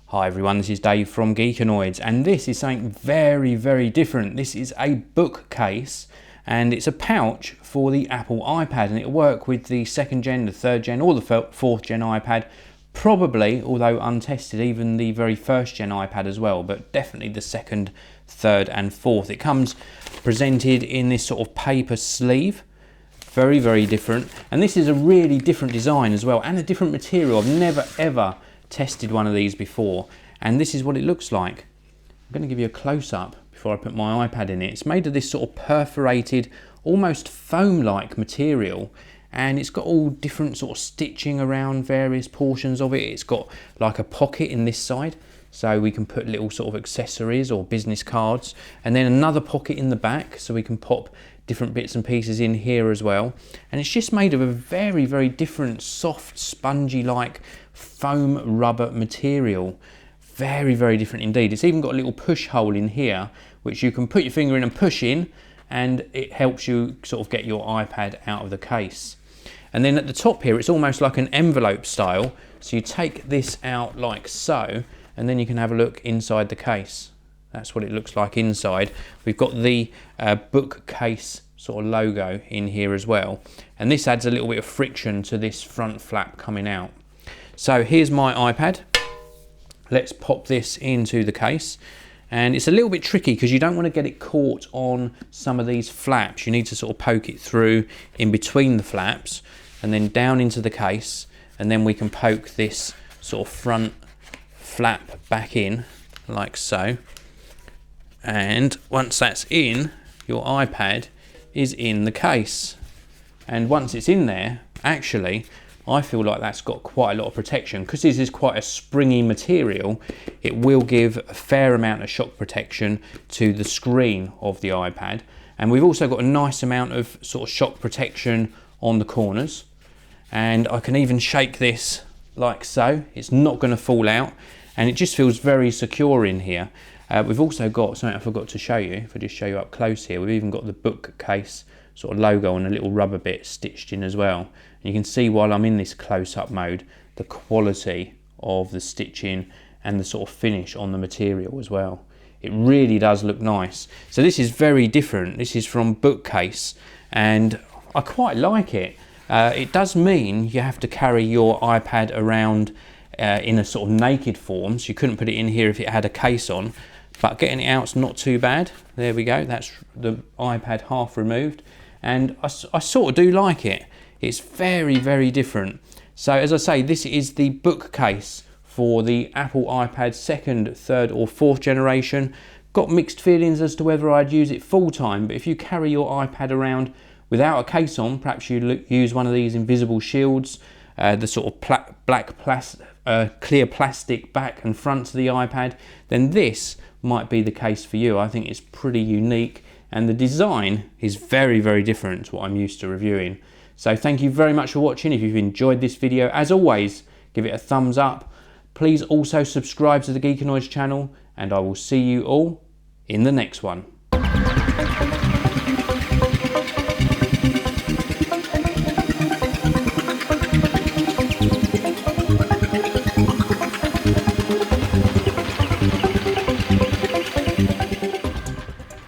Hi everyone, this is Dave from Geekanoids, and this is something very, very different. This is a bookcase, and it's a pouch for the Apple iPad, and it'll work with the 2nd gen, the 3rd gen, or the 4th gen iPad. Probably, although untested, even the very 1st gen iPad as well, but definitely the 2nd, 3rd and 4th. It comes presented in this sort of paper sleeve. Very, very different. And this is a really different design as well, and a different material. I've never ever tested one of these before, and this is what it looks like. I'm going to give you a close-up before I put my iPad in it. It's made of this sort of perforated, almost foam-like material, and it's got all different sort of stitching around various portions of it. It's got like a pocket in this side, so we can put little sort of accessories or business cards, and then another pocket in the back, so we can pop different bits and pieces in here as well. And it's just made of a very, very different, soft, spongy like foam rubber material. Very, very different indeed. It's even got a little push hole in here which you can put your finger in and push in, and it helps you sort of get your iPad out of the case. And then at the top here, it's almost like an envelope style, so you take this out like so, and then you can have a look inside the case. That's what it looks like inside. We've got the bookcase sort of logo in here as well, and this adds a little bit of friction to this front flap coming out. So here's my iPad. Let's pop this into the case, and it's a little bit tricky because you don't want to get it caught on some of these flaps. You need to sort of poke it through in between the flaps and then down into the case, and then we can poke this sort of front flap back in like so. And once that's in, your iPad is in the case. And once it's in there, actually, I feel like that's got quite a lot of protection. Because this is quite a springy material, it will give a fair amount of shock protection to the screen of the iPad. And we've also got a nice amount of sort of shock protection on the corners. And I can even shake this like so. It's not going to fall out, and it just feels very secure in here. We've also got something I forgot to show you. If I just show you up close here, we've even got the bookcase sort of logo and a little rubber bit stitched in as well. And you can see while I'm in this close-up mode, the quality of the stitching and the sort of finish on the material as well. It really does look nice. So this is very different. This is from Bookase, and I quite like it. It does mean you have to carry your iPad around in a sort of naked form, so you couldn't put it in here if it had a case on, but getting it out's not too bad. There we go, that's the iPad half removed, and I sort of do like it. It's very, very different. So as I say, this is the bookcase for the Apple iPad 2nd, 3rd or 4th generation. Got mixed feelings as to whether I'd use it full time, but if you carry your iPad around without a case on, perhaps you use one of these invisible shields, the sort of clear plastic back and front to the iPad, then this might be the case for you. I think it's pretty unique, and the design is very, very different to what I'm used to reviewing. So thank you very much for watching. If you've enjoyed this video, as always, give it a thumbs up. Please also subscribe to the Geekanoids channel, and I will see you all in the next one.